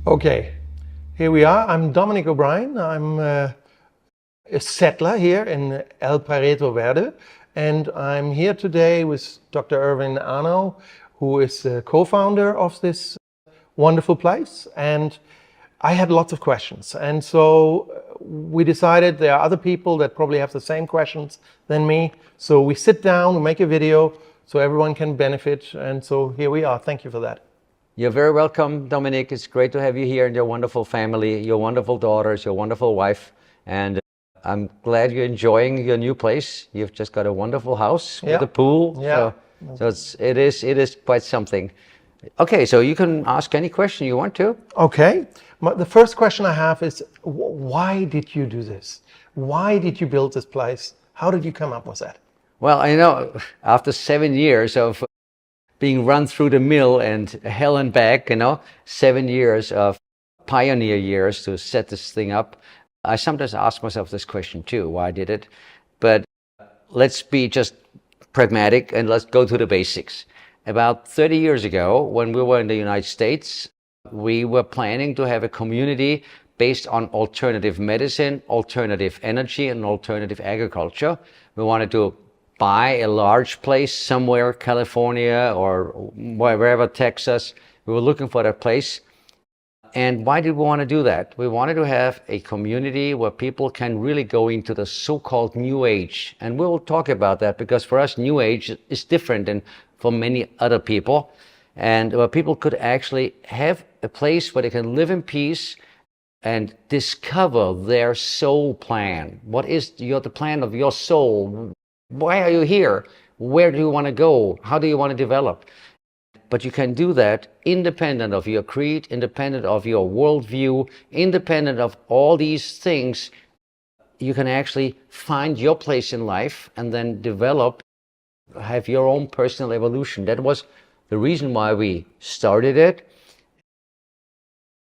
Okay, here we are. I'm Dominic O'Brien. I'm a settler here in El Pareto Verde, and I'm here today with Dr. Erwin Arnau, who is the co-founder of this wonderful place. And I had lots of questions, and so we decided there are other people that probably have the same questions than me. So we sit down, we make a video so everyone can benefit, and so here we are. Thank you for that. You're very welcome, Dominic. It's great to have you here and your wonderful family, your wonderful daughters, your wonderful wife. And I'm glad you're enjoying your new place. You've just got a wonderful house with a pool. Yeah. So it is quite something. Okay, so you can ask any question you want to. Okay. The first question I have is, why did you do this? Why did you build this place? How did you come up with that? Well, I know after 7 years of being run through the mill and hell and back, 7 years of pioneer years to set this thing up. I sometimes ask myself this question too, why did it? But let's be just pragmatic and let's go to the basics. About 30 years ago, when we were in the United States, we were planning to have a community based on alternative medicine, alternative energy, and alternative agriculture. We wanted to buy a large place somewhere, California or wherever, Texas. We were looking for that place. And why did we want to do that? We wanted to have a community where people can really go into the so-called New Age. And we'll talk about that because for us, New Age is different than for many other people. And where people could actually have a place where they can live in peace and discover their soul plan. What is the plan of your soul? Why are you here? Where do you want to go? How do you want to develop? But you can do that independent of your creed, independent of your worldview, independent of all these things. You can actually find your place in life and then develop, have your own personal evolution. That was the reason why we started it.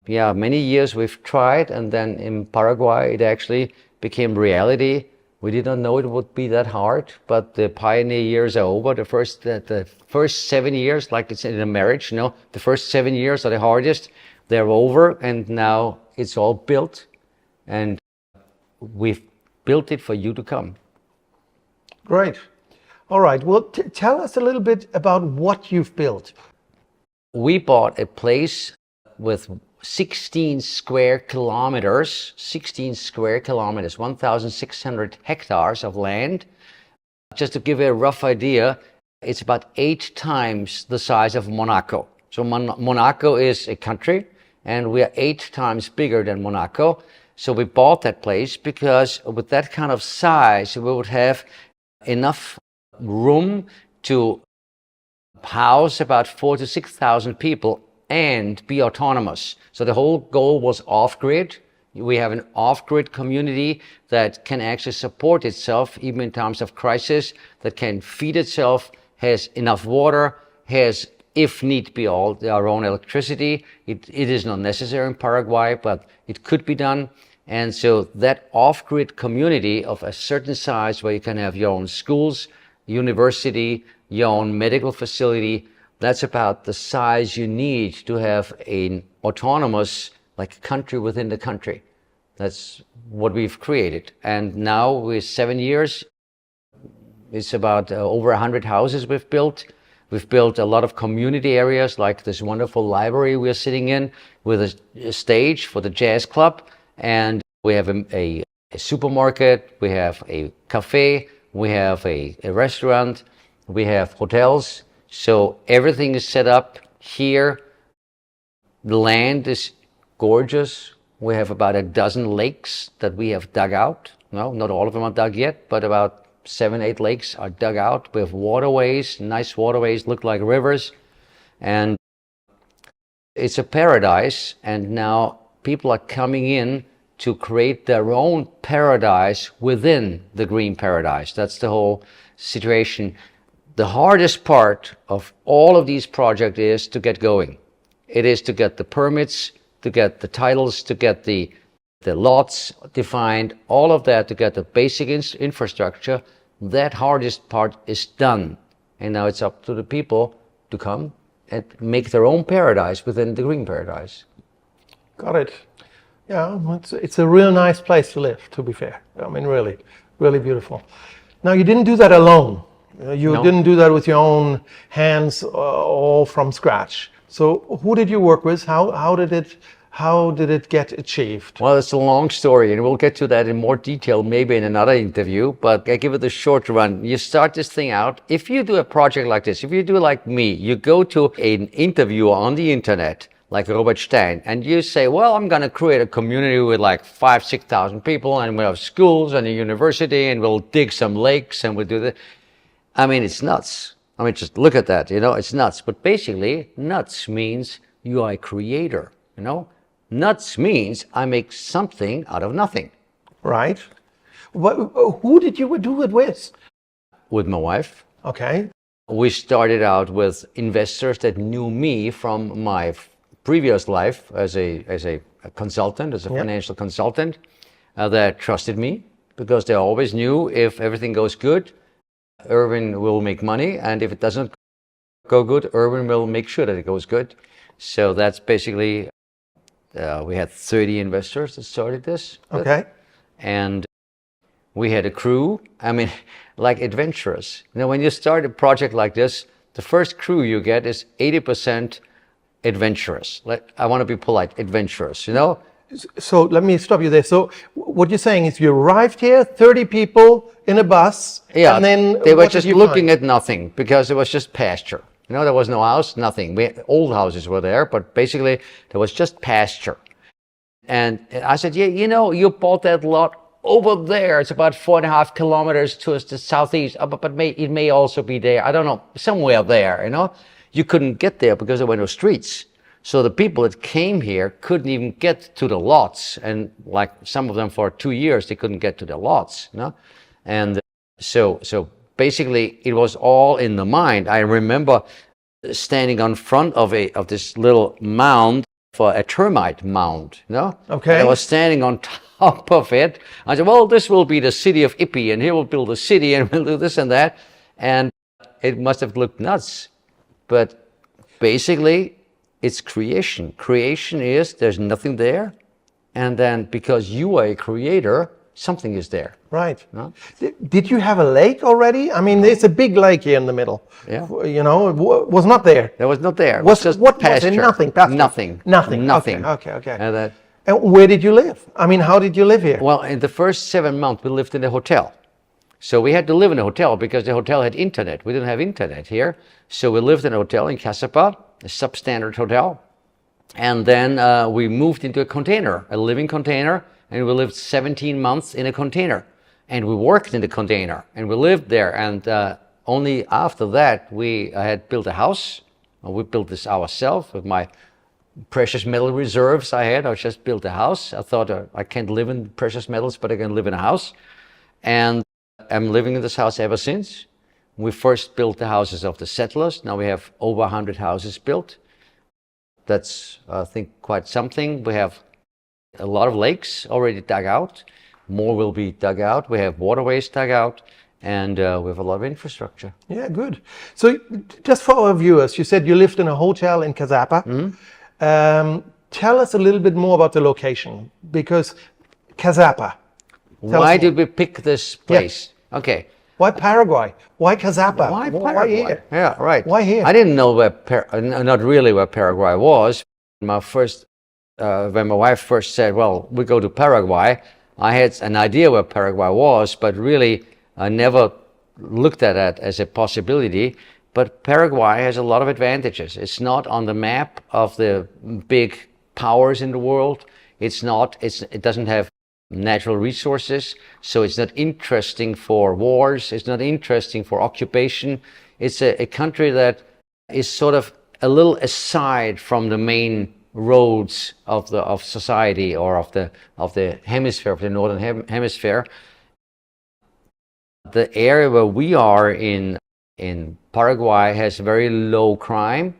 Yeah, many years we've tried, and then in Paraguay it actually became reality. We did not know it would be that hard, but the pioneer years are over. The first 7 years, like it's in a marriage, the first 7 years are the hardest. They're over, and now it's all built, and we've built it for you to come. Great. All right. Well, tell us a little bit about what you've built. We bought a place with 16 square kilometers, 1,600 hectares of land. Just to give you a rough idea, it's about 8 times the size of Monaco. So Monaco is a country, and we are 8 times bigger than Monaco. So we bought that place because with that kind of size, we would have enough room to house about 4,000 to 6,000 people and be autonomous. So the whole goal was off-grid. We have an off-grid community that can actually support itself even in times of crisis, that can feed itself, has enough water, has, if need be, all our own electricity. It is not necessary in Paraguay, but it could be done. And so that off-grid community of a certain size where you can have your own schools, university, your own medical facility, that's about the size you need to have an autonomous, like, country within the country. That's what we've created. And now with 7 years, it's about over 100 houses we've built. We've built a lot of community areas, like this wonderful library we're sitting in with a stage for the jazz club. And we have a supermarket, we have a cafe, we have a restaurant, we have hotels. So everything is set up here. The land is gorgeous. We have about a dozen lakes that we have dug out. No, not all of them are dug yet, but about 7, 8 lakes are dug out. We have waterways, nice waterways, look like rivers. And it's a paradise. And now people are coming in to create their own paradise within the green paradise. That's the whole situation. The hardest part of all of these projects is to get going. It is to get the permits, to get the titles, to get the lots defined, all of that, to get the basic infrastructure. That hardest part is done. And now it's up to the people to come and make their own paradise within the green paradise. Got it. Yeah, it's a real nice place to live, to be fair. I mean, really, really beautiful. Now, you didn't do that alone. You No. didn't do that with your own hands, all from scratch. So, who did you work with? How did it get achieved? Well, it's a long story, and we'll get to that in more detail maybe in another interview, but I give it a short run. You start this thing out. If you do a project like this, if you do like me, you go to an interviewer on the internet, like Robert Stein, and you say, well, I'm going to create a community with like 5,000, 6,000 people, and we'll have schools and a university, and we'll dig some lakes, and we'll do that. I mean, it's nuts. I mean, just look at that, it's nuts. But basically, nuts means you are a creator. Nuts means I make something out of nothing. Right. Who did you do it with? With my wife. Okay. We started out with investors that knew me from my previous life as a consultant, as a financial consultant, that trusted me because they always knew if everything goes good, Erwin will make money, and if it doesn't go good, Erwin will make sure that it goes good. So that's basically, we had 30 investors that started this. Okay. And we had a crew, I mean, like adventurous. When you start a project like this, the first crew you get is 80% adventurous. I want to be polite, adventurous. So let me stop you there. So what you're saying is you arrived here, 30 people in a bus, Yeah, and then they were what did just you looking find? at nothing because it was just pasture. There was no house, nothing. Old houses were there, but basically there was just pasture. And I said, yeah, you bought that lot over there. It's about 4.5 kilometers to the southeast, but it may also be there. I don't know, somewhere there, You couldn't get there because there were no streets. So the people that came here couldn't even get to the lots. And like some of them for 2 years, they couldn't get to the lots, And so basically it was all in the mind. I remember standing on front of this little mound for a termite mound, Okay. And I was standing on top of it. I said, well, this will be the city of Ippy, and here we'll build a city, and we'll do this and that. And it must have looked nuts. But basically, it's creation. Creation is there's nothing there, and then because you are a creator, something is there. Right. No? Did you have a lake already? I mean, there's a big lake here in the middle. Yeah. It was not there. There was not there. It Was just what pasture. was it? Nothing. Pasture. Nothing. Nothing. Nothing. Okay. And And where did you live? I mean, how did you live here? well, in the first 7 months, we lived in a hotel. So we had to live in a hotel because the hotel had internet. We didn't have internet here. So we lived in a hotel in Cassapa, a substandard hotel. And then we moved into a container, a living container, and we lived 17 months in a container. And we worked in the container, and we lived there. And only after that, we had built a house. We built this ourselves with my precious metal reserves I had. I just built a house. I thought I can't live in precious metals, but I can live in a house. And I'm living in this house ever since. We first built the houses of the settlers. Now we have over 100 houses built. That's, I think, quite something. We have a lot of lakes already dug out. More will be dug out. We have waterways dug out. And we have a lot of infrastructure. Yeah, good. So just for our viewers, you said you lived in a hotel in Cassapa. Tell us a little bit more about the location, because Cassapa. Why did we pick this place? Okay. Why Paraguay? Why Cassapa? Why Paraguay? here? Yeah, right. Why here? I didn't know not really where Paraguay was. When my wife first said, well, we go to Paraguay, I had an idea where Paraguay was, but really I never looked at it as a possibility. But Paraguay has a lot of advantages. It's not on the map of the big powers in the world. It doesn't have natural resources, so it's not interesting for wars. It's not interesting for occupation. It's a country that is sort of a little aside from the main roads of society or of the hemisphere, of the northern hemisphere. The area where we are in Paraguay has very low crime.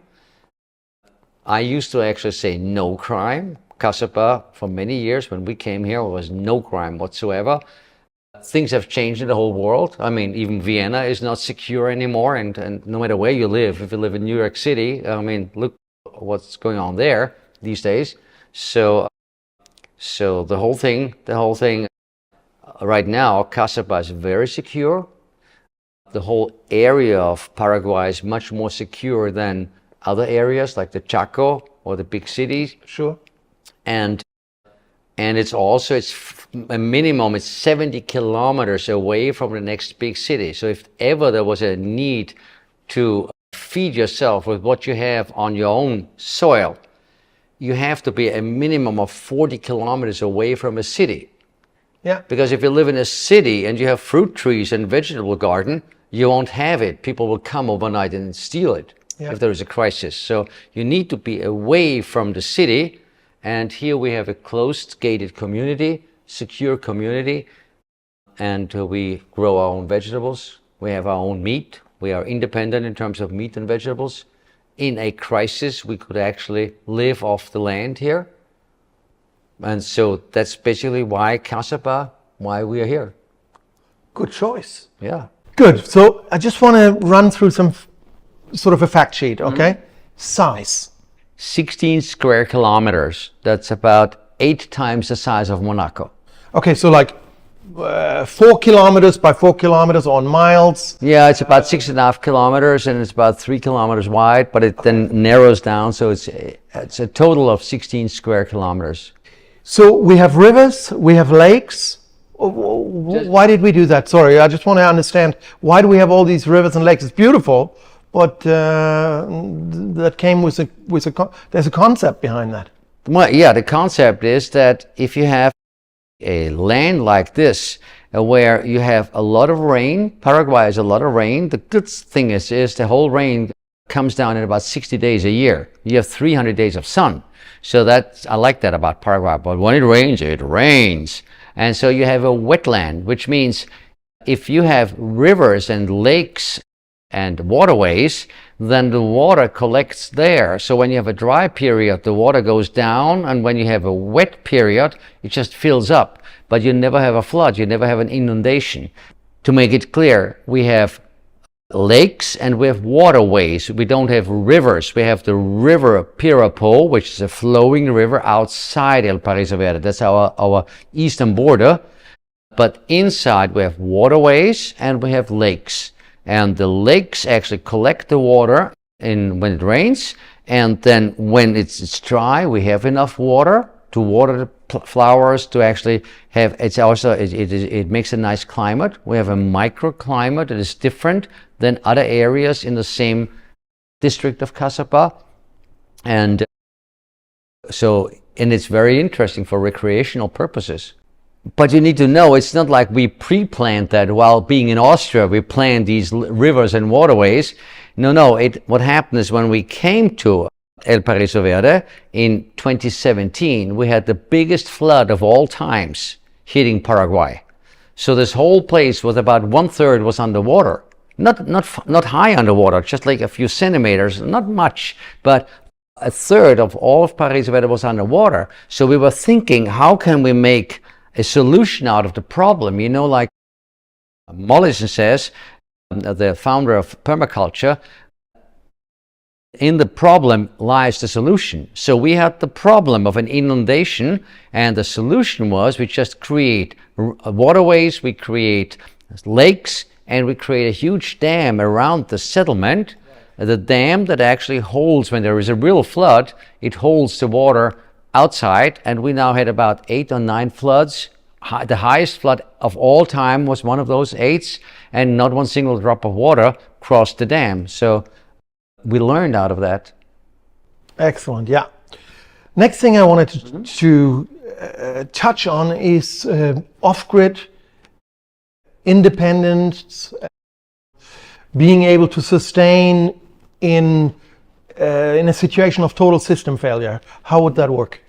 I used to actually say no crime. Cassapa, for many years when we came here, was no crime whatsoever. Things have changed in the whole world. I mean, even Vienna is not secure anymore, and no matter where you live, if you live in New York City, I mean, look what's going on there these days. So the whole thing, right now, Casapa is very secure. The whole area of Paraguay is much more secure than other areas like the Chaco or the big cities. Sure. And it's also, a minimum, it's 70 kilometers away from the next big city. So if ever there was a need to feed yourself with what you have on your own soil, you have to be a minimum of 40 kilometers away from a city. Yeah. Because if you live in a city and you have fruit trees and vegetable garden, you won't have it. People will come overnight and steal it if there is a crisis. So you need to be away from the city. And here we have a closed, gated community, secure community, and we grow our own vegetables. We have our own meat. We are independent in terms of meat and vegetables. In a crisis, we could actually live off the land here. And so that's basically why Casapa, why we are here. Good choice. Yeah. Good. So I just want to run through some sort of a fact sheet, okay? Size. 16 square kilometers. That's about 8 times the size of Monaco. Okay, so like 4 kilometers by 4 kilometers on miles. Yeah, it's about 6.5 kilometers and it's about 3 kilometers wide, but it then narrows down, so it's a total of 16 square kilometers. So we have rivers, we have lakes. Why did we do that? Sorry, I just want to understand, why do we have all these rivers and lakes? It's beautiful, but that came with there's a concept behind that. Well, yeah, the concept is that if you have a land like this, where you have a lot of rain, Paraguay has a lot of rain. The good thing is the whole rain comes down in about 60 days a year. You have 300 days of sun. So I like that about Paraguay. But when it rains, it rains. And so you have a wetland, which means if you have rivers and lakes and waterways, then the water collects there. So when you have a dry period, the water goes down, and when you have a wet period, it just fills up. But you never have a flood, you never have an inundation. To make it clear, we have lakes and we have waterways. We don't have rivers. We have the river Pirapo, which is a flowing river outside El Paraíso Verde. That's our eastern border. But inside we have waterways and we have lakes. And the lakes actually collect the water when it rains, and then when it's dry, we have enough water to water the flowers, to actually have, it makes a nice climate. We have a microclimate that is different than other areas in the same district of Casapa. And it's very interesting for recreational purposes. But you need to know, it's not like we pre-planned that while being in Austria, we planned these rivers and waterways. No, what happened is when we came to El Paraíso Verde in 2017, we had the biggest flood of all times hitting Paraguay. So this whole place was about 1/3 was underwater. Not high underwater, just like a few centimeters, not much, but 1/3 of all of Paraíso Verde was underwater. So we were thinking, how can we make a solution out of the problem? You know, like Mollison says, the founder of permaculture, in the problem lies the solution. So we had the problem of an inundation, and the solution was we just create waterways, we create lakes, and we create a huge dam around the settlement. The dam that actually holds, when there is a real flood, it holds the water outside, and we now had about 8 or 9 floods. The highest flood of all time was one of those 8s, and not one single drop of water crossed the dam. So we learned out of that. Excellent, yeah. Next thing I wanted to touch on is off-grid independence, being able to sustain in a situation of total system failure. How would that work?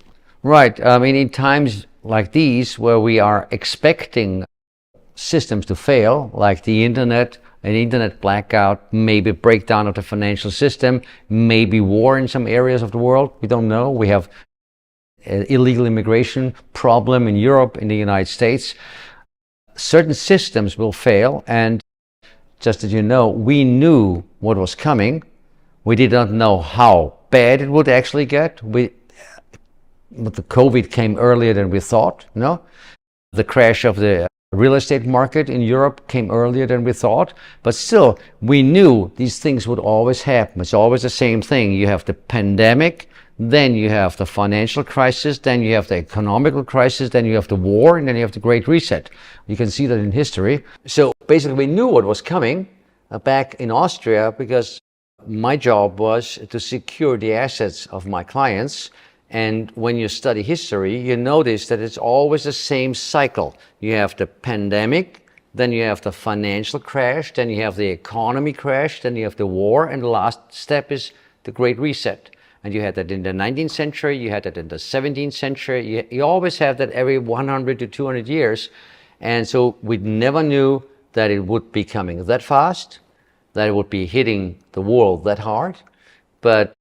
Right. I mean, in times like these, where we are expecting systems to fail, like the internet, an internet blackout, maybe breakdown of the financial system, maybe war in some areas of the world, we don't know. We have an illegal immigration problem in Europe, in the United States. Certain systems will fail, and just as you know, we knew what was coming. We did not know how bad it would actually get. the COVID came earlier than we thought, no? The crash of the real estate market in Europe came earlier than we thought, but still, we knew these things would always happen. It's always the same thing. You have the pandemic, then you have the financial crisis, then you have the economical crisis, then you have the war, and then you have the Great Reset. You can see that in history. So basically, we knew what was coming back in Austria, because my job was to secure the assets of my clients. And when you study history, you notice that it's always the same cycle. You have the pandemic, then you have the financial crash, then you have the economy crash, then you have the war, and the last step is the Great Reset. And you had that in the 19th century, you had that in the 17th century. You always have that every 100 to 200 years. And so we never knew that it would be coming that fast, that it would be hitting the world that hard, but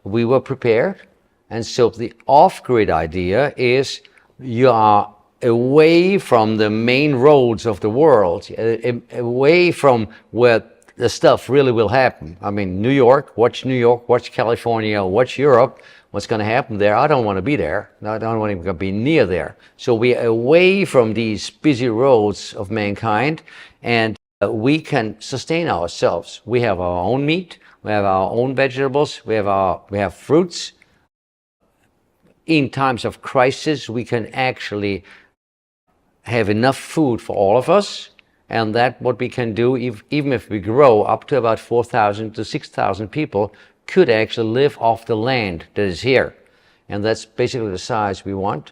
we were prepared. And so the off-grid idea is you are away from the main roads of the world, away from where the stuff really will happen. I mean, New York, watch California, watch Europe. What's going to happen there? I don't want to be there. I don't want to be near there. So we're away from these busy roads of mankind, and we can sustain ourselves. We have our own meat, we have our own vegetables, we have fruits. In times of crisis, we can actually have enough food for all of us, and that's what we can do. Even if we grow up to about 4,000 to 6,000 people, could actually live off the land that is here, and that's basically the size we want.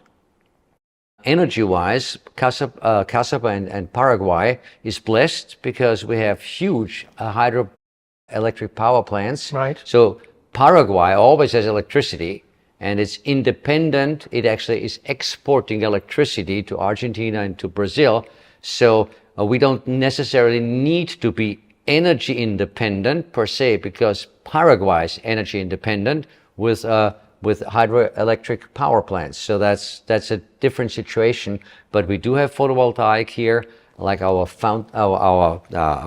Energy-wise, Caçapá and Paraguay is blessed because we have huge hydroelectric power plants. Right. So Paraguay always has electricity, and it's independent. It actually is exporting electricity to Argentina and to Brazil. So we don't necessarily need to be energy independent per se, because Paraguay is energy independent with hydroelectric power plants. So that's a different situation. But we do have photovoltaic here, like our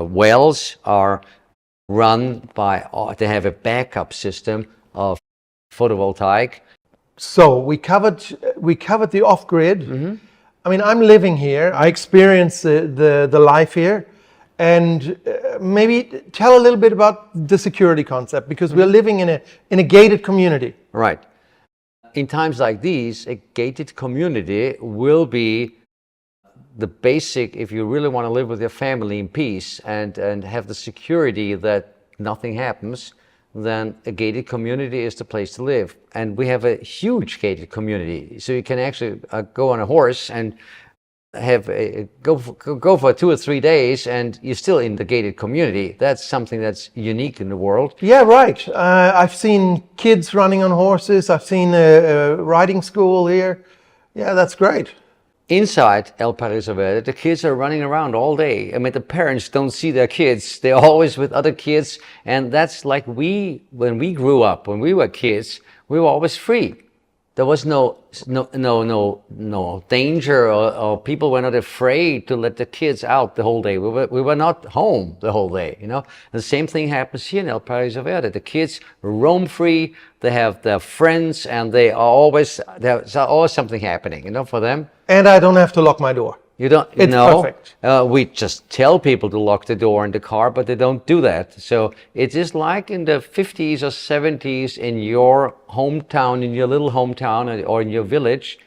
wells are run by, they have a backup system of photovoltaic. So we covered the off-grid. Mm-hmm. I mean, I'm living here. I experience the life here, and maybe tell a little bit about the security concept, because we're living in a gated community. Right. In times like these, a gated community will be the basic, if you really want to live with your family in peace and have the security that nothing happens, then a gated community is the place to live. And we have a huge gated community. So you can actually go on a horse and have go for 2 or 3 days, and you're still in the gated community. That's something that's unique in the world. Yeah, right. I've seen kids running on horses. I've seen a riding school here. Yeah, that's great. Inside El Paraíso Verde, the kids are running around all day. I mean, the parents don't see their kids. They're always with other kids. And that's like when we grew up, when we were kids, we were always free. There was no danger, or people were not afraid to let the kids out the whole day. We were not home the whole day, you know. The same thing happens here in El Paraíso Verde. The kids roam free. They have their friends, and there's always something happening, you know, for them. And I don't have to lock my door. You don't. It's no, perfect. We just tell people to lock the door in the car, but they don't do that. So it is like in the 50s or 70s in your hometown, in your little hometown, or in your village.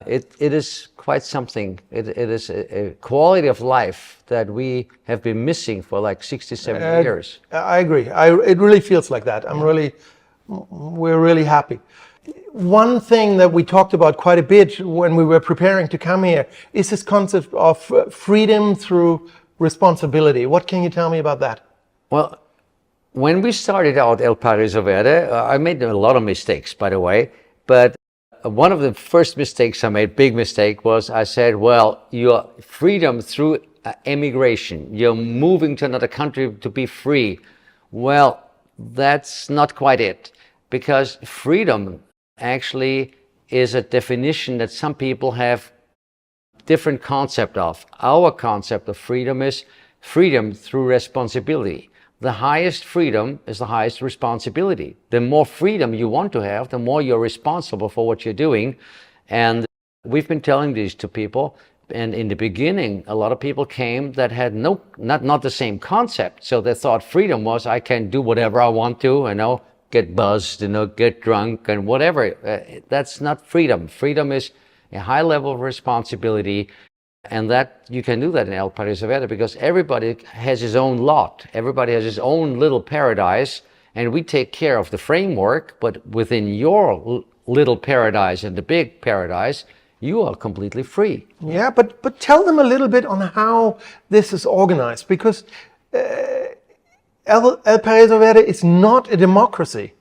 It is quite something. It is a quality of life that we have been missing for like 60, 70 years. I agree. It really feels like that. We're really happy. One thing that we talked about quite a bit when we were preparing to come here is this concept of freedom through responsibility. What can you tell me about that? Well, when we started out El Paraíso Verde, I made a lot of mistakes, by the way, but one of the first mistakes I made, big mistake, was I said, well, your freedom through emigration, you're moving to another country to be free. Well, that's not quite it, because freedom actually is a definition that some people have different concept of. Our concept of freedom is freedom through responsibility. the highest freedom is the highest responsibility. The more freedom you want to have, the more you're responsible for what you're doing. And we've been telling these to people. And in the beginning, a lot of people came that had not the same concept. So they thought freedom was, I can do whatever I want to, get buzzed, get drunk and whatever. That's not freedom. Freedom is a high level of responsibility. And that you can do that in El Paraíso Verde because everybody has his own lot. Everybody has his own little paradise. And we take care of the framework, but within your little paradise and the big paradise, you are completely free. Yeah, but tell them a little bit on how this is organized, because El Paraíso Verde is not a democracy.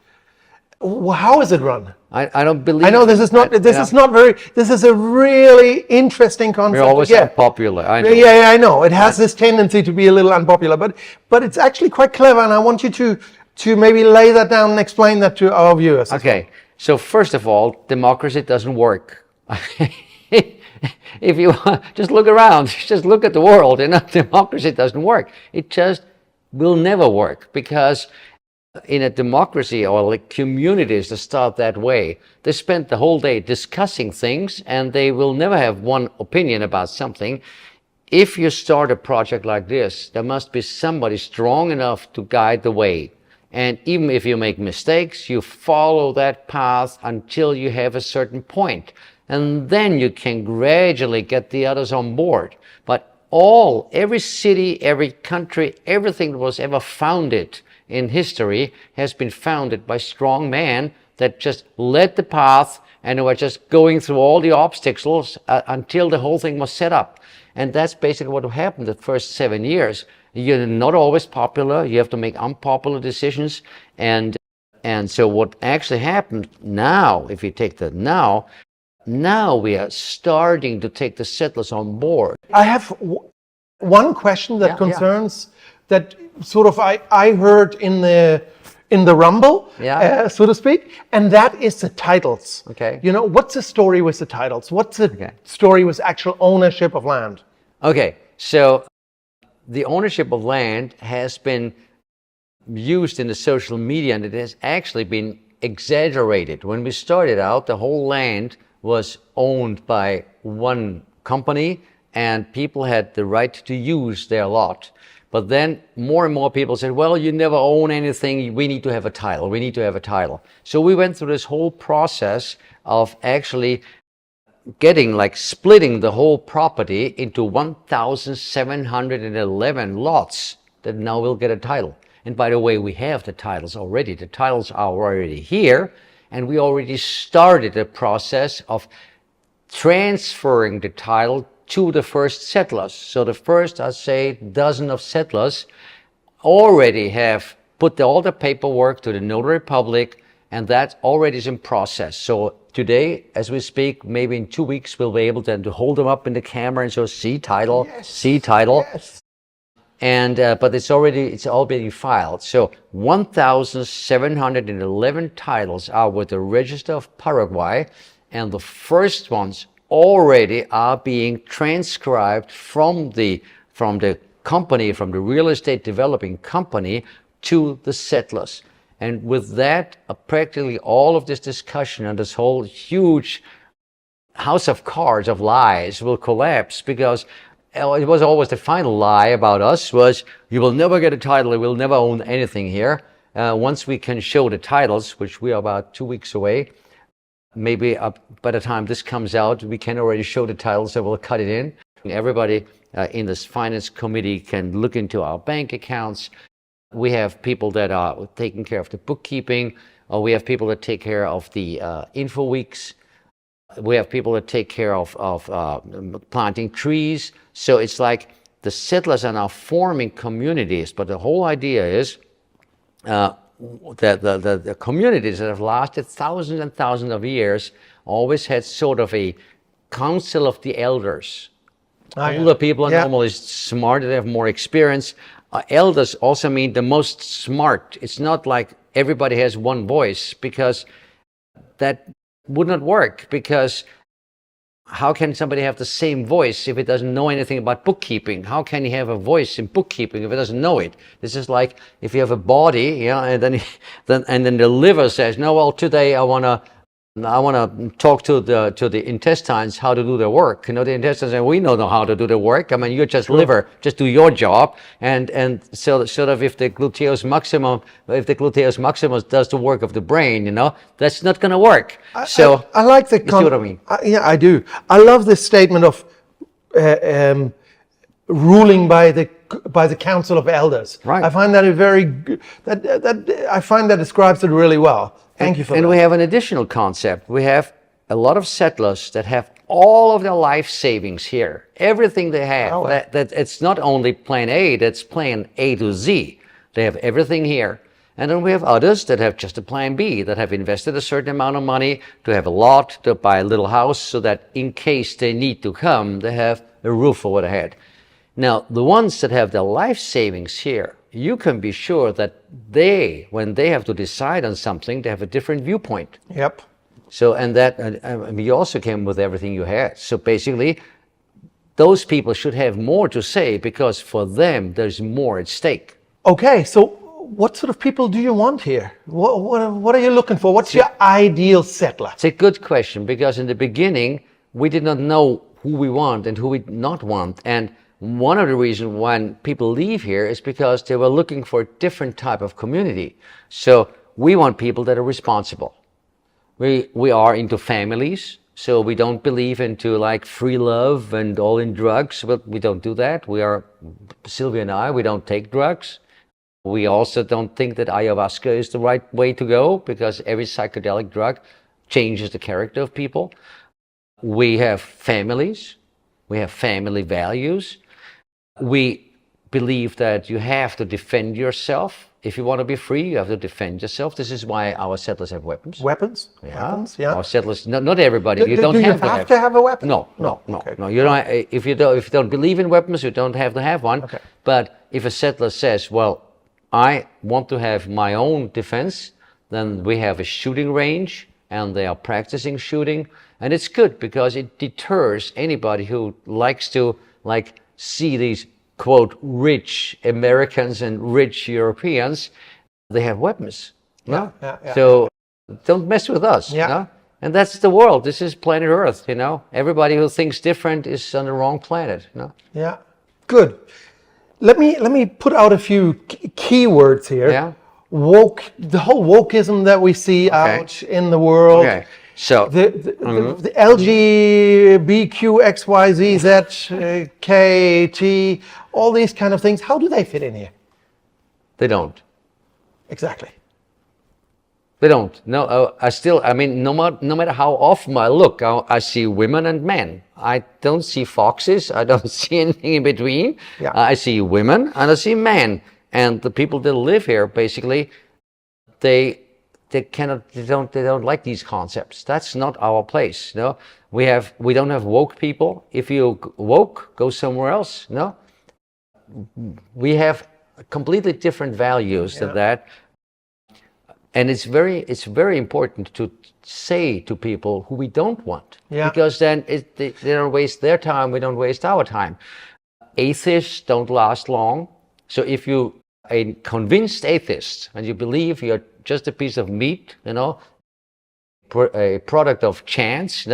How is it run? I don't believe. I know this is not. This is a really interesting concept. We're always unpopular. I know. Yeah, I know. It has this tendency to be a little unpopular, but it's actually quite clever, and I want you to maybe lay that down and explain that to our viewers. Okay. So first of all, democracy doesn't work. If you just look around, just look at the world, democracy doesn't work. It just will never work, because in a democracy, or like communities that start that way, they spend the whole day discussing things and they will never have one opinion about something. If you start a project like this, there must be somebody strong enough to guide the way. And even if you make mistakes, you follow that path until you have a certain point. And then you can gradually get the others on board. But every city, every country, everything that was ever founded in history has been founded by strong men that just led the path and were just going through all the obstacles until the whole thing was set up. And that's basically what happened the first 7 years. You're not always popular. You have to make unpopular decisions. And so what actually happened now, if you take that now we are starting to take the settlers on board. I have one question that concerns that sort of I heard in the rumble, so to speak, and that is the titles. Okay. What's the story with the titles? What's the story with actual ownership of land? Okay, so the ownership of land has been used in the social media, and it has actually been exaggerated. When we started out, the whole land was owned by one company and people had the right to use their lot. But then more and more people said, well, you never own anything. We need to have a title. We need to have a title. So we went through this whole process of actually splitting the whole property into 1,711 lots that now will get a title. And by the way, we have the titles already. The titles are already here. And we already started the process of transferring the title to the first settlers. So the first, I'd say, dozen of settlers already have put all the paperwork to the notary public, and that already is in process. So today, as we speak, maybe in 2 weeks, we'll be able then to hold them up in the camera and show see title, see title. Yes. And but it's all being filed. So 1,711 titles are with the Register of Paraguay, and the first ones already are being transcribed from the company, from the real estate developing company, to the settlers. And with that, practically all of this discussion and this whole huge house of cards of lies will collapse, because it was always the final lie about us was, you will never get a title, you will never own anything here. Once we can show the titles, which we are about 2 weeks away, maybe by the time this comes out, we can already show the titles, so we'll cut it in. Everybody in this finance committee can look into our bank accounts. We have people that are taking care of the bookkeeping. We have people that take care of the info weeks. We have people that take care of planting trees. So it's like the settlers are now forming communities, but the whole idea is that the communities that have lasted thousands and thousands of years always had sort of a council of the elders. Older people are normally smarter, they have more experience. Elders also mean the most smart. It's not like everybody has one voice, because that would not work, because how can somebody have the same voice if it doesn't know anything about bookkeeping? How can he have a voice in bookkeeping if it doesn't know it? This is like if you have a body, you know, and then the liver says, no, well, today I wanna talk to the intestines how to do their work. You know, the intestines, and we don't know how to do the work. I mean, you're just liver, just do your job. And so sort of if the gluteus maximus does the work of the brain, you know, that's not going to work. So I like the you see what I mean? Yeah, I do. I love this statement of ruling by the council of elders. Right. I find that a very I find that describes it really well. Thank you for that. And we have an additional concept. We have a lot of settlers that have all of their life savings here. Everything they have. Oh, wow. That it's not only plan A, that's plan A to Z. They have everything here. And then we have others that have just a plan B, that have invested a certain amount of money to have a lot, to buy a little house, so that in case they need to come, they have a roof over their head. Now, the ones that have their life savings here, you can be sure that when they have to decide on something, they have a different viewpoint. Yep. So, and that, you also came with everything you had. So basically, those people should have more to say because for them, there's more at stake. Okay, so what sort of people do you want here? What are you looking for? What's your ideal settler? It's a good question because in the beginning, we did not know who we want and who we not want. And one of the reasons when people leave here is because they were looking for a different type of community. So we want people that are responsible. We are into families, so we don't believe into like free love and all in drugs, but we don't do that. Sylvia and I, we don't take drugs. We also don't think that ayahuasca is the right way to go because every psychedelic drug changes the character of people. We have families. We have family values. We believe that you have to defend yourself. If you want to be free, you have to defend yourself. This is why our settlers have weapons. Weapons? Yeah. Weapons, yeah. Our settlers, not everybody. You don't do you have to have a weapon? No. Okay. No. You don't. If you don't believe in weapons, you don't have to have one. Okay. But if a settler says, "Well, I want to have my own defense," then we have a shooting range, and they are practicing shooting, and it's good because it deters anybody who likes to see these quote rich Americans and rich Europeans. They have weapons. No? Yeah. So don't mess with us. Yeah. No? And that's the world. This is planet Earth. You know, everybody who thinks different is on the wrong planet. No? Yeah. Good. Let me put out a few key words here. Yeah. Woke, the whole wokeism that we see out in the world. Okay. So The LGBTQXYZ, KT, all these kind of things. How do they fit in here? they don't. Exactly. They don't. No, I mean, no matter how often I look, I see women and men. I don't see foxes. I don't see anything in between. Yeah. I see women and I see men. And the people that live here, basically, they don't like these concepts. That's not our place. No, we don't have woke people. If you woke, go somewhere else. No, we have completely different values than that. And it's very important to say to people who we don't want, because then they don't waste their time, we don't waste our time. Atheists don't last long. So if you are a convinced atheist and you believe you're just a piece of meat, a product of chance,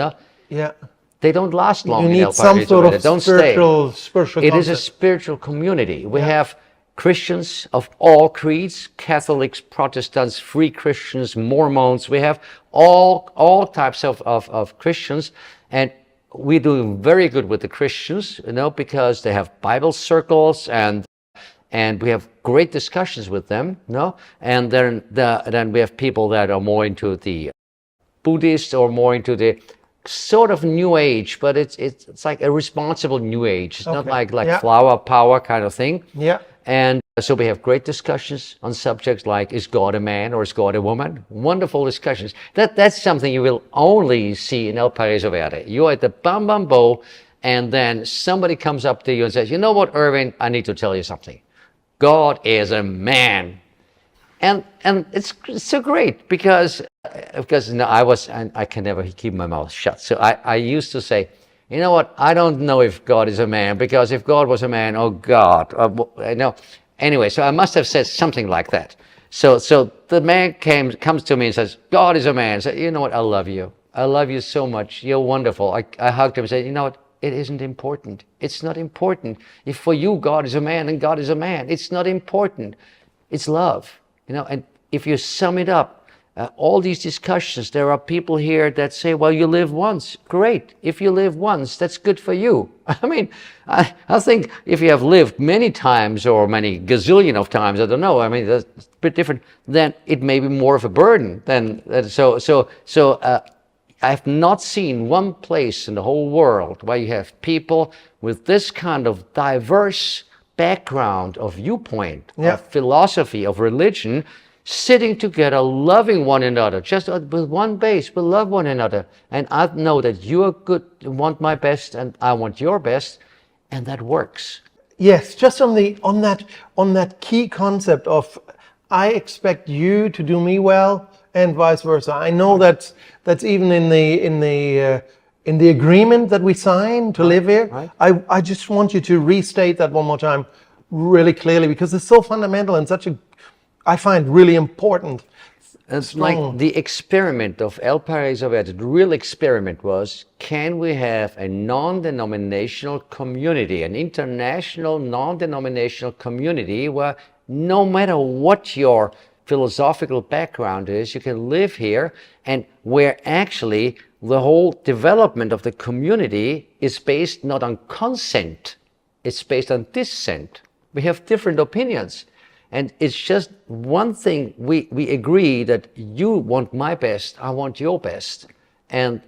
they don't last long. You need some sort of spiritual It is a spiritual community. We have Christians of all creeds, Catholics, Protestants, free Christians, Mormons. We have all types of Christians, and we're doing very good with the Christians, because they have Bible circles and we have great discussions with them, And then we have people that are more into the Buddhist or more into the sort of New Age, but it's like a responsible New Age. It's not like flower power kind of thing. Yeah. And so we have great discussions on subjects like, is God a man or is God a woman? Wonderful discussions. That's something you will only see in El Paraíso Verde. You're at the Bam Bam Bowl, and then somebody comes up to you and says, you know what, Erwin, I need to tell you something. God is a man. And it's so great because I can never keep my mouth shut. So I used to say, you know what? I don't know if God is a man, because if God was a man, oh God, no. Anyway, so I must have said something like that. So the man comes to me and says, God is a man. I said, you know what? I love you. I love you so much. You're wonderful. I hugged him and said, you know what? It isn't important. It's not important. If for you God is a man and God is a man, it's not important. It's love, you know. And if you sum it up, all these discussions, there are people here that say, well, you live once. Great. If you live once, that's good for you. I mean, I think if you have lived many times or many gazillion of times, I don't know, I mean, that's a bit different, then it may be more of a burden. I've not seen one place in the whole world where you have people with this kind of diverse background of viewpoint, of philosophy, of religion, sitting together, loving one another, just with one base, we love one another. And I know that you are good, want my best, and I want your best, and that works. Yes, just on that key concept of I expect you to do me well and vice versa. I know that's even in the agreement that we sign to live here. Right. I just want you to restate that one more time really clearly, because it's so fundamental and such a, I find, really important. It's like the experiment of El Paraíso Verde. The real experiment was, can we have a non-denominational community, an international non-denominational community where no matter what your philosophical background is, you can live here, and where actually the whole development of the community is based not on consent, it's based on dissent. We have different opinions. And it's just one thing, we agree that you want my best, I want your best. And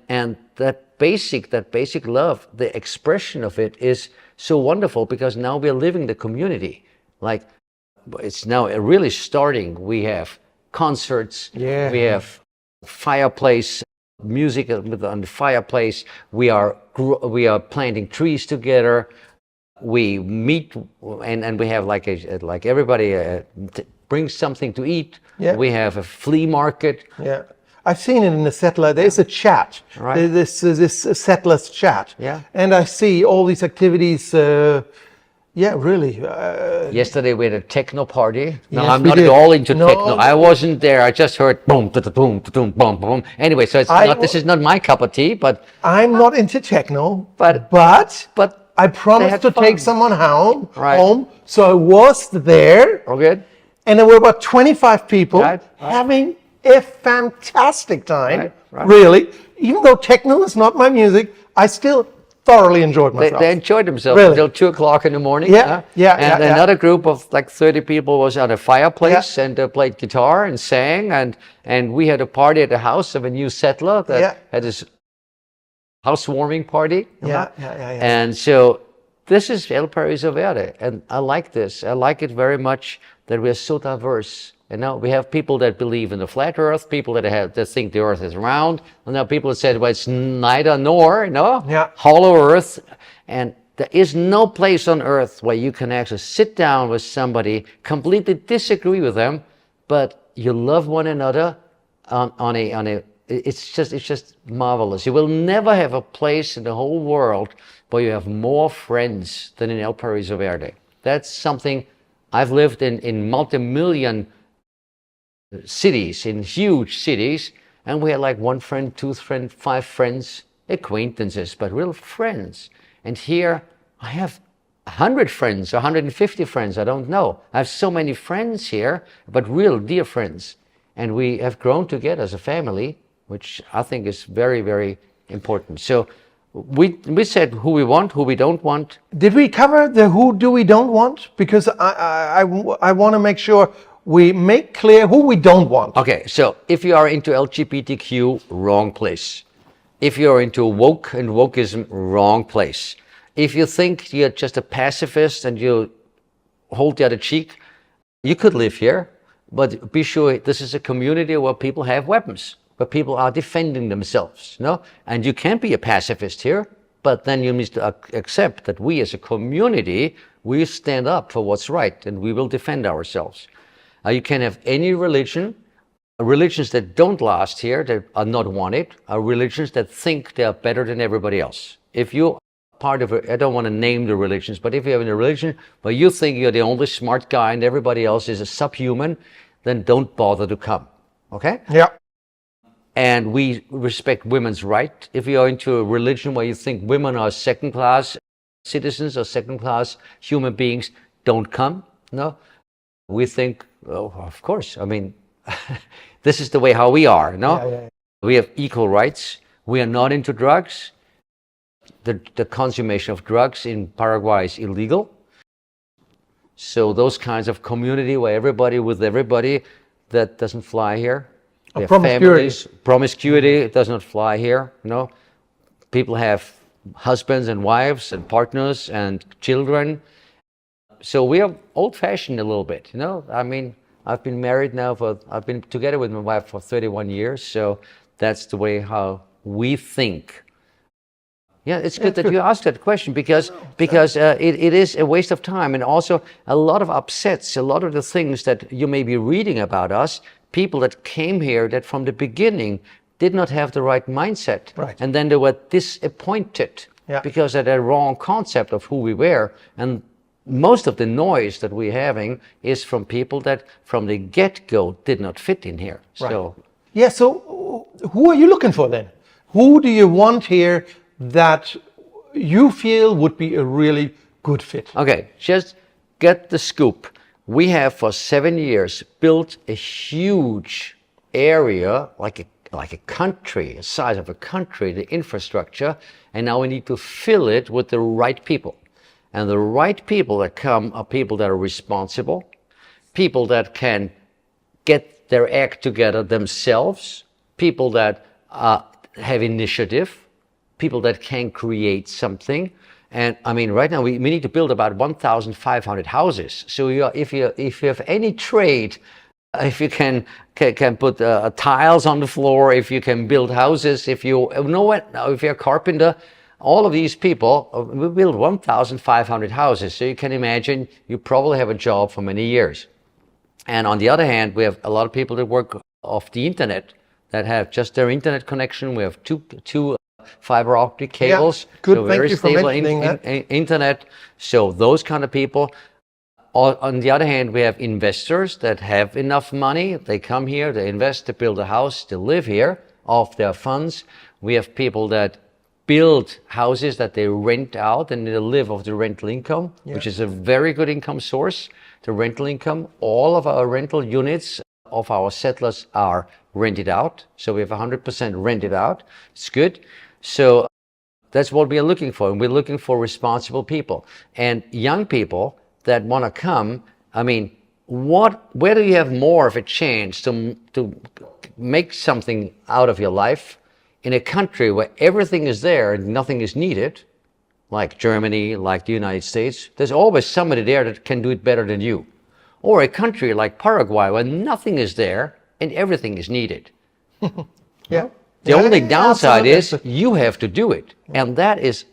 that basic love, the expression of it is so wonderful, because now we're living the community. Like, it's now really starting. We have concerts, we have fireplace, music on the fireplace, we are planting trees together. We meet and we have like everybody brings something to eat. Yeah. We have a flea market. Yeah, I've seen it in the settler. There's a chat. Right. This settlers chat. Yeah. And I see all these activities. Really. Yesterday we had a techno party. No, Yes, I'm we not did. at all into No, techno. I wasn't there. I just heard boom, boom, boom, boom, boom. Anyway, so this is not my cup of tea, but I'm not into techno, But- but I they promised had to fun. take someone home. Right. So I was there, okay. and there were about 25 people Right. having a fantastic time. Right. Really, even though techno is not my music, I still thoroughly enjoyed myself. They enjoyed themselves Really? until 2:00 in the morning. Yeah, yeah, And yeah, another group of like 30 people was at a fireplace and played guitar and sang. And we had a party at the house of a new settler that had his housewarming party. Yeah. And so this is El Paraíso Verde. And I like this. I like it very much that we're so diverse. You know, we have people that believe in the flat earth, people that think the earth is round, and now people that said, well, it's neither nor, you know, hollow earth. And there is no place on earth where you can actually sit down with somebody, completely disagree with them, but you love one another it's just marvelous. You will never have a place in the whole world where you have more friends than in El Paraíso Verde. That's something. I've lived in multi-million cities, in huge cities, and we had like one friend, two friends, 5 friends, acquaintances, but real friends. And here I have 100 friends, 150 friends, I don't know. I have so many friends here, but real dear friends. And we have grown together as a family, which I think is very, very important. So we said who we want, who we don't want. Did we cover the who do we don't want? Because I want to make sure we make clear who we don't want. Okay, so if you are into LGBTQ, wrong place. If you're into woke and wokeism, wrong place. If you think you're just a pacifist and you hold the other cheek, you could live here, but be sure this is a community where people have weapons, where people are defending themselves, no? And you can't be a pacifist here, but then you need to accept that we as a community, we stand up for what's right and we will defend ourselves. You can have any religion. Religions that don't last here, that are not wanted, are religions that think they are better than everybody else. if you part of it, I don't want to name the religions, but if you have a religion where you think you're the only smart guy and everybody else is a subhuman, then don't bother to come. Okay? Yeah. And we respect women's right. If you're into a religion where you think women are second-class citizens or second-class human beings, don't come. No, we think, oh, of course. I mean, this is the way how we are. No, Yeah. we have equal rights. We are not into drugs. The consummation of drugs in Paraguay is illegal. So those kinds of community where everybody with everybody, that doesn't fly here. We have families. Promiscuity, it does not fly here. You know, people have husbands and wives and partners and children. So we are old-fashioned a little bit. You know, I mean, I've been married now I've been together with my wife for 31 years. So that's the way how we think. Yeah, it's good that you asked that question because it is a waste of time, and also a lot of upsets, a lot of the things that you may be reading about us, people that came here that from the beginning did not have the right mindset, Right. and then they were disappointed because of their wrong concept of who we were, and most of the noise that we're having is from people that from the get-go did not fit in here. Right. So yeah. So who are you looking for then? Who do you want here that you feel would be a really good fit? okay, just get the scoop. We have for 7 years built a huge area, like a country, the size of a country, the infrastructure, and now we need to fill it with the right people. And the right people that come are people that are responsible, people that can get their act together themselves, people that have initiative, people that can create something. And I mean, right now we need to build about 1,500 houses. So if you have any trade, if you can put tiles on the floor, if you can build houses, if you're a carpenter, all of these people, we build 1,500 houses. So you can imagine you probably have a job for many years. And on the other hand, we have a lot of people that work off the internet that have just their internet connection. We have two fiber optic cables. Yeah, good. So Thank very you for stable mentioning that. internet. So those kind of people. On the other hand, we have investors that have enough money. They come here, they invest to build a house, to live here off their funds. We have people that build houses that they rent out and they live off the rental income, which is a very good income source. The rental income, all of our rental units of our settlers are rented out. So we have 100% rented out. It's good. So that's what we are looking for. And we're looking for responsible people and young people that want to come. I mean, where do you have more of a chance to make something out of your life in a country where everything is there and nothing is needed, like Germany, like the United States? There's always somebody there that can do it better than you. Or a country like Paraguay where nothing is there and everything is needed. Yeah. The only downside is absolutely. you have to do it. And that is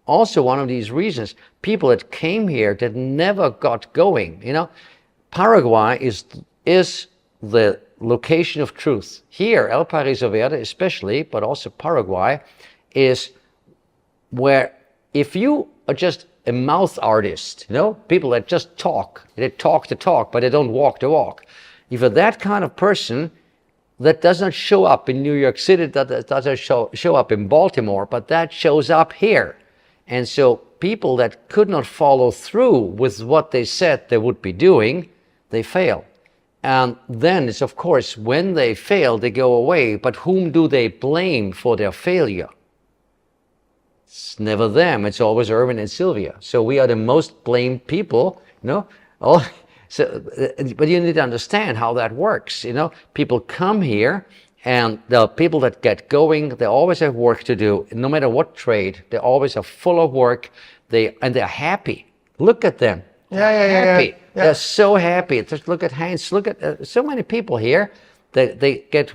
also one of these reasons. People that came here that never got going. You know, Paraguay is the location of truth. Here, El Paraíso Verde especially, but also Paraguay, is where if you are just a mouth artist, you know, people that just talk, they talk the talk, but they don't walk the walk. If you're that kind of person, that does not show up in New York City, that doesn't show up in Baltimore, but that shows up here. And so people that could not follow through with what they said they would be doing, they fail. And then it's, of course, when they fail, they go away. But whom do they blame for their failure? It's never them. It's always Erwin and Sylvia. So we are the most blamed people, you know. But you need to understand how that works. You know, people come here, and the people that get going, they always have work to do. No matter what trade, they always are full of work. They're happy. Look at them. Happy. They're so happy. Just look at Heinz. Look at so many people here. They get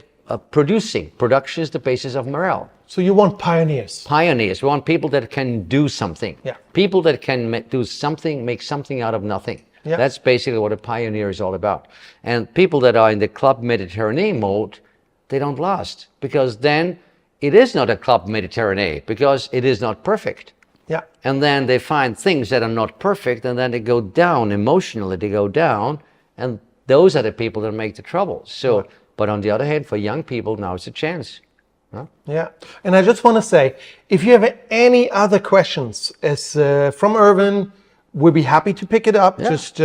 producing. Production is the basis of morale. So you want pioneers. Pioneers. We want people that can do something. Yeah. People that can do something, make something out of nothing. Yeah. That's basically what a pioneer is all about. And people that are in the Club Mediterranean mode, they don't last. Because then it is not a Club Mediterranee because it is not perfect. Yeah. And then they find things that are not perfect, and then they go down emotionally, they go down, and those are the people that make the trouble. So, but on the other hand, for young people, now it's a chance. Huh? Yeah, and I just want to say, if you have any other questions from Irvin, we'll be happy to pick it up. Yeah. Just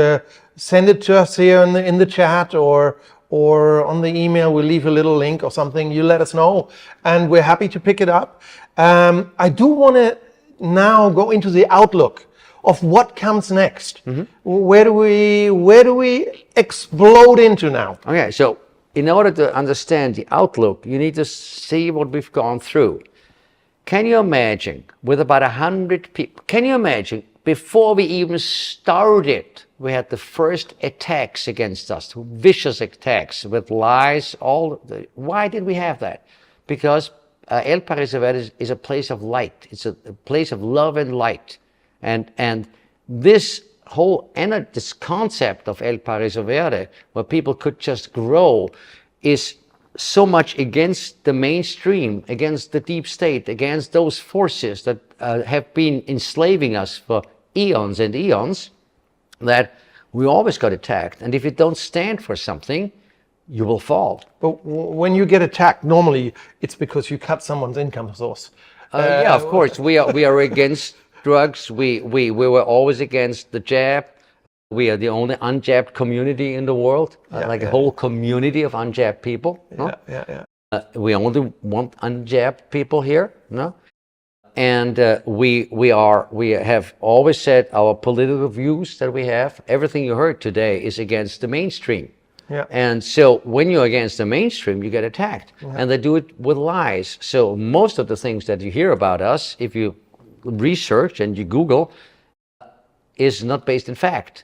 send it to us here in the chat or on the email. We'll leave a little link or something. You let us know, and we're happy to pick it up. I do want to now go into the outlook of what comes next. Where do we explode into now? Okay, so in order to understand the outlook, you need to see what we've gone through. Can you imagine, with about 100 people, can you imagine, before we even started, we had the first attacks against us, vicious attacks with lies, why did we have that? Because El Paraíso Verde is a place of light. It's a place of love and light. And this whole this concept of El Paraíso Verde, where people could just grow, is so much against the mainstream, against the deep state, against those forces that have been enslaving us for eons and eons, that we always got attacked. And if you don't stand for something, you will fall. But when you get attacked, normally it's because you cut someone's income source. Yeah, of course. We are against drugs. We were always against the jab. We are the only unjabbed community in the world, a whole community of unjabbed people. No? We only want unjabbed people here, no? And we have always said our political views that we have. Everything you heard today is against the mainstream. Yeah. And so when you're against the mainstream, you get attacked. And they do it with lies. So most of the things that you hear about us, if you research and you Google, is not based in fact.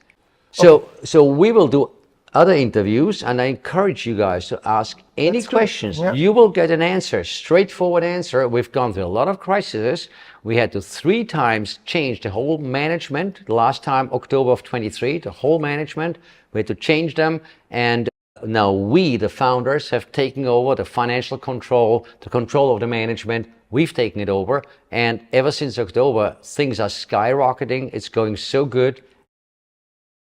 So we will do other interviews, and I encourage you guys to ask any questions. Yeah. You will get an answer, straightforward answer. We've gone through a lot of crises. We had to 3 times change the whole management. The last time, October of 23, the whole management. We had to change them, and now we, the founders, have taken over the financial control, the control of the management. We've taken it over, and ever since October, things are skyrocketing. It's going so good.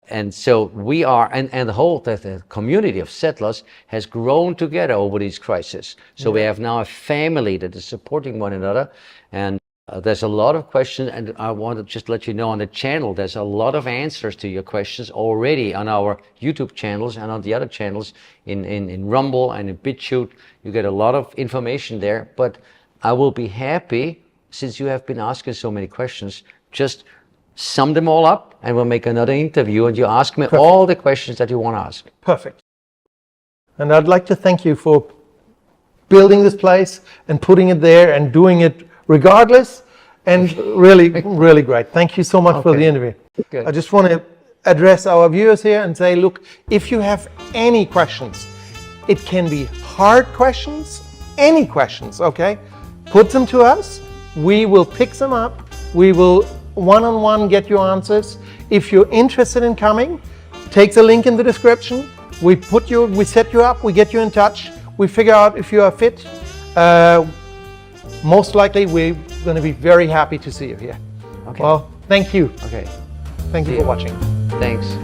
And so we are, and the whole the community of settlers has grown together over these crises. So we have now a family that is supporting one another. And there's a lot of questions, and I want to just let you know on the channel, there's a lot of answers to your questions already on our YouTube channels and on the other channels in Rumble and in BitChute. You get a lot of information there, but I will be happy, since you have been asking so many questions, just sum them all up, and we'll make another interview, and you ask me all the questions that you want to ask. Perfect. And I'd like to thank you for building this place and putting it there and doing it regardless, and really, really great. Thank you so much for the interview. Good. I just want to address our viewers here and say, look, if you have any questions, it can be hard questions, any questions, okay? Put them to us. We will pick them up. We will one-on-one get your answers. If you're interested in coming, take the link in the description. We set you up, we get you in touch, we figure out if you are fit. Most likely we're going to be very happy to see you here. Okay. Well, thank you. Okay. Thank you for watching. Thanks.